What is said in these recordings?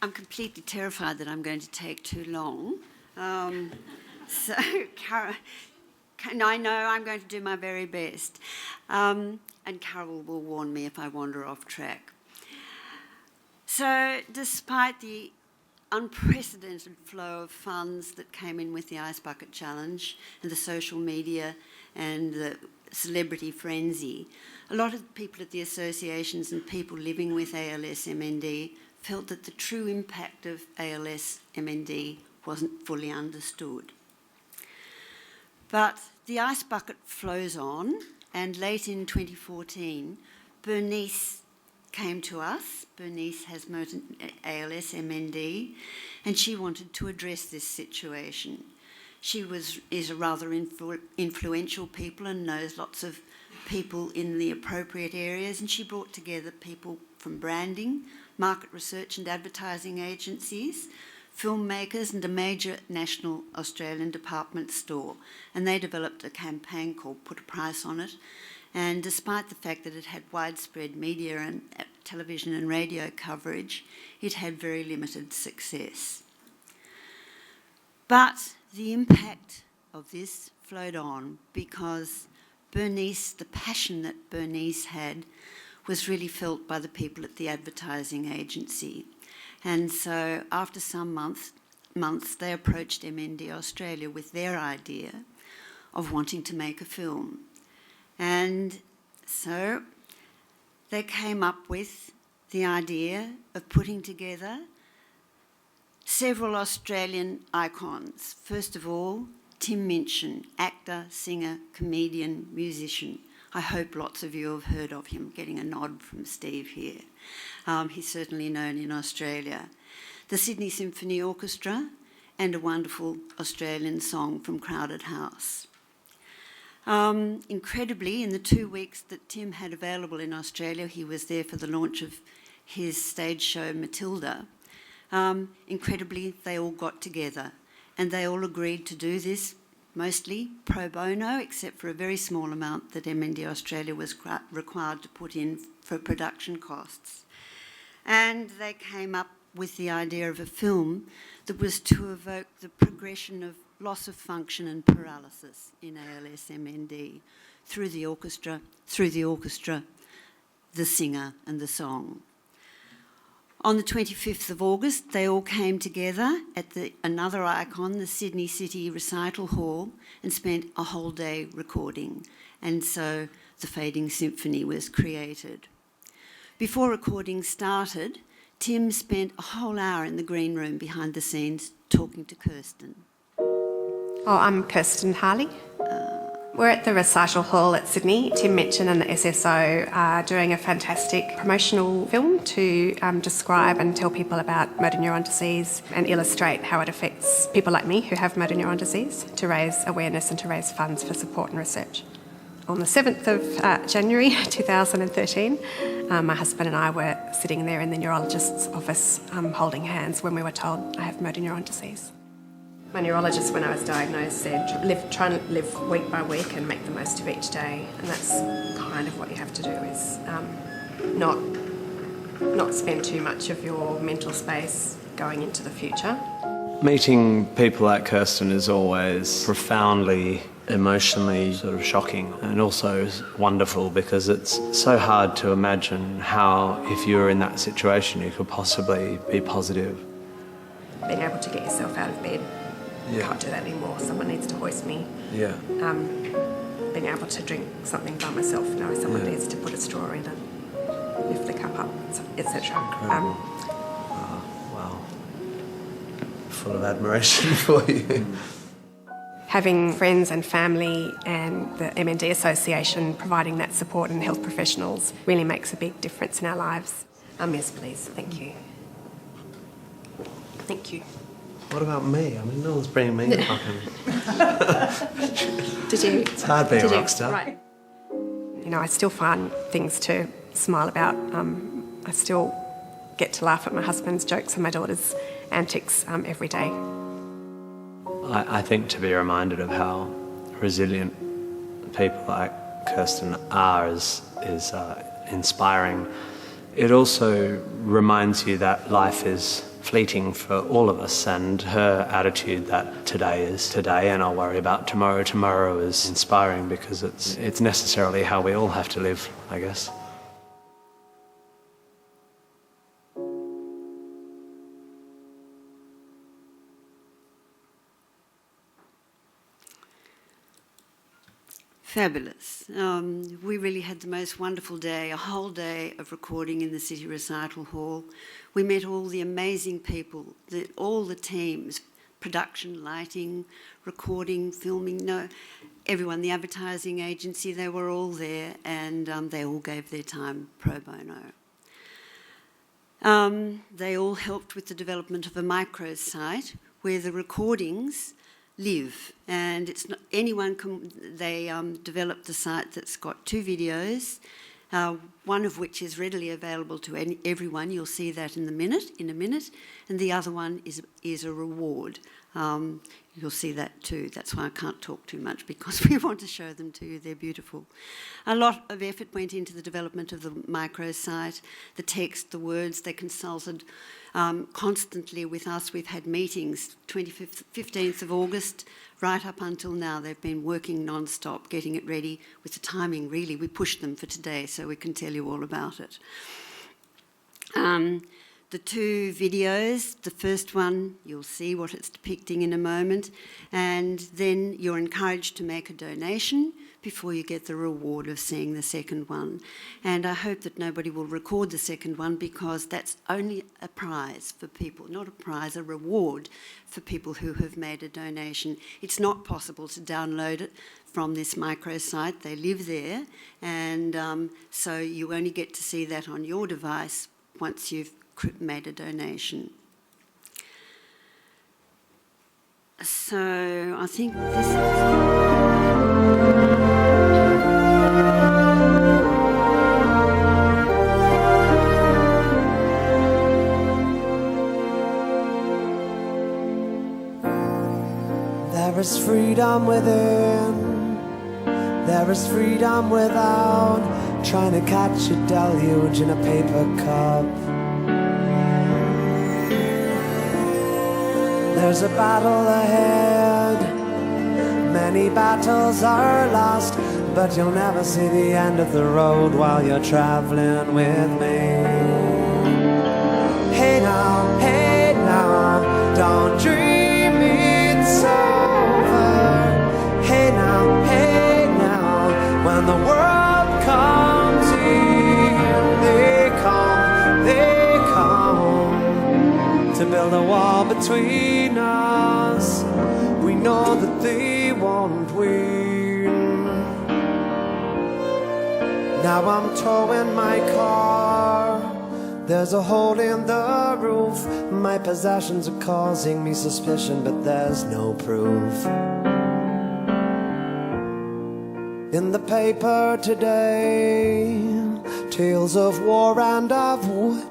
I'm completely terrified that I'm going to take too long. So, I know I'm going to do my very best. And Carol will warn me if I wander off track. So, despite the unprecedented flow of funds that came in with the Ice Bucket Challenge and the social media and the celebrity frenzy, a lot of people at the associations and people living with ALS MND felt that the true impact of ALS MND wasn't fully understood. But the ice bucket flows on, and late in 2014, Bernice came to us. Bernice has ALS MND, and she wanted to address this situation. She is a rather influential people and knows lots of people in the appropriate areas, and she brought together people from branding, market research and advertising agencies, filmmakers and a major national Australian department store, and they developed a campaign called Put a Price on It. And despite the fact that it had widespread media and television and radio coverage, it had very limited success. But the impact of this flowed on because Bernice, the passion that Bernice had, was really felt by the people at the advertising agency. And so after some months, they approached MND Australia with their idea of wanting to make a film. And so they came up with the idea of putting together several Australian icons. First of all, Tim Minchin, actor, singer, comedian, musician. I hope lots of you have heard of him, getting a nod from Steve here. He's certainly known in Australia. The Sydney Symphony Orchestra, and a wonderful Australian song from Crowded House. Incredibly, in the 2 weeks that Tim had available in Australia, he was there for the launch of his stage show Matilda. Incredibly, they all got together and they all agreed to do this, mostly pro bono, except for a very small amount that MND Australia was required to put in for production costs. And they came up with the idea of a film that was to evoke the progression of loss of function and paralysis in ALS MND through the orchestra, the singer and the song. On the 25th of August, they all came together at another icon, the Sydney City Recital Hall, and spent a whole day recording. And so the Fading Symphony was created. Before recording started, Tim spent a whole hour in the green room behind the scenes talking to Kirsten. Oh, I'm Kirsten Harley. We're at the Recital Hall at Sydney. Tim Minchin and the SSO are doing a fantastic promotional film to describe and tell people about motor neuron disease and illustrate how it affects people like me who have motor neuron disease, to raise awareness and to raise funds for support and research. On the 7th of January 2013, my husband and I were sitting there in the neurologist's office holding hands when we were told I have motor neuron disease. My neurologist, when I was diagnosed, said try and live week by week and make the most of each day, and that's kind of what you have to do, is not spend too much of your mental space going into the future. Meeting people like Kirsten is always profoundly emotionally sort of shocking, and also wonderful because it's so hard to imagine how, if you were in that situation, you could possibly be positive. Being able to get yourself out of bed. Yeah. Can't do that anymore. Someone needs to hoist me. Yeah. Being able to drink something by myself, knowing someone needs to put a straw in and lift the cup up, etc. Wow. Full of admiration for you. Having friends and family and the MND Association providing that support and health professionals really makes a big difference in our lives. Yes, please. Thank you. Thank you. What about me? I mean, no one's bringing me fucking... Did you? It's hard being a rock star. Right. You know, I still find things to smile about. I still get to laugh at my husband's jokes and my daughter's antics every day. I think to be reminded of how resilient people like Kirsten are is inspiring. It also reminds you that life is fleeting for all of us, and her attitude that today is today and I'll worry about tomorrow. Tomorrow is inspiring because it's necessarily how we all have to live, I guess. Fabulous. We really had the most wonderful day, a whole day of recording in the City Recital Hall. We met all the amazing people, all the teams, production, lighting, recording, filming, everyone, the advertising agency, they were all there, and they all gave their time pro bono. They all helped with the development of a microsite where the recordings live, and it's not anyone can. They developed the site that's got 2 videos, one of which is readily available to everyone. You'll see that in a minute, and the other one is a reward. You'll see that too. That's why I can't talk too much, because we want to show them to you. They're beautiful. A lot of effort went into the development of the microsite, the text, the words. They consulted constantly with us. We've had meetings, 15th of August, right up until now. They've been working non-stop, getting it ready with the timing, really. We pushed them for today so we can tell you all about it. The 2 videos, the first one, you'll see what it's depicting in a moment, and then you're encouraged to make a donation before you get the reward of seeing the second one. And I hope that nobody will record the second one, because that's only a prize for people, not a prize, a reward for people who have made a donation. It's not possible to download it from this microsite. They live there, and so you only get to see that on your device once you've made a donation. So I think this There is freedom within, there is freedom without, trying to catch a deluge in a paper cup. There's a battle ahead, many battles are lost, but you'll never see the end of the road while you're traveling with me. Hey now, don't dream it's over. Hey now, when the world comes in, they come to build a wall between us. We know that they won't win. Now I'm towing my car, there's a hole in the roof. My possessions are causing me suspicion, but there's no proof. In the paper today, tales of war and of wood.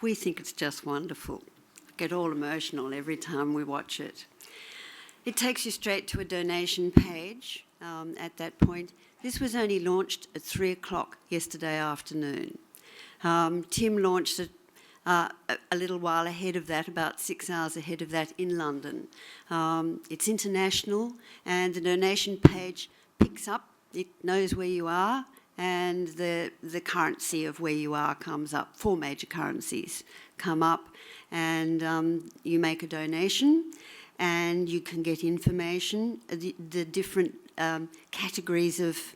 We think it's just wonderful. Get all emotional every time we watch it. It takes you straight to a donation page at that point. This was only launched at 3 o'clock yesterday afternoon. Tim launched it a little while ahead of that, about 6 hours ahead of that in London. It's international, and the donation page picks up, it knows where you are, and the currency of where you are comes up. 4 major currencies come up, and you make a donation, and you can get information. The different categories of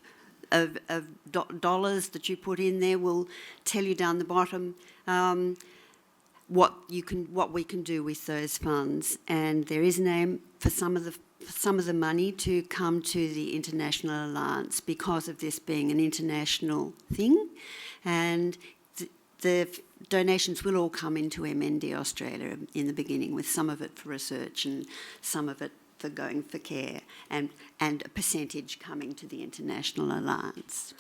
dollars that you put in there will tell you down the bottom what we can do with those funds. And there is an aim for some of the some of the money to come to the International Alliance because of this being an international thing, and the donations will all come into MND Australia in the beginning, with some of it for research and some of it for going for care, and a percentage coming to the International Alliance.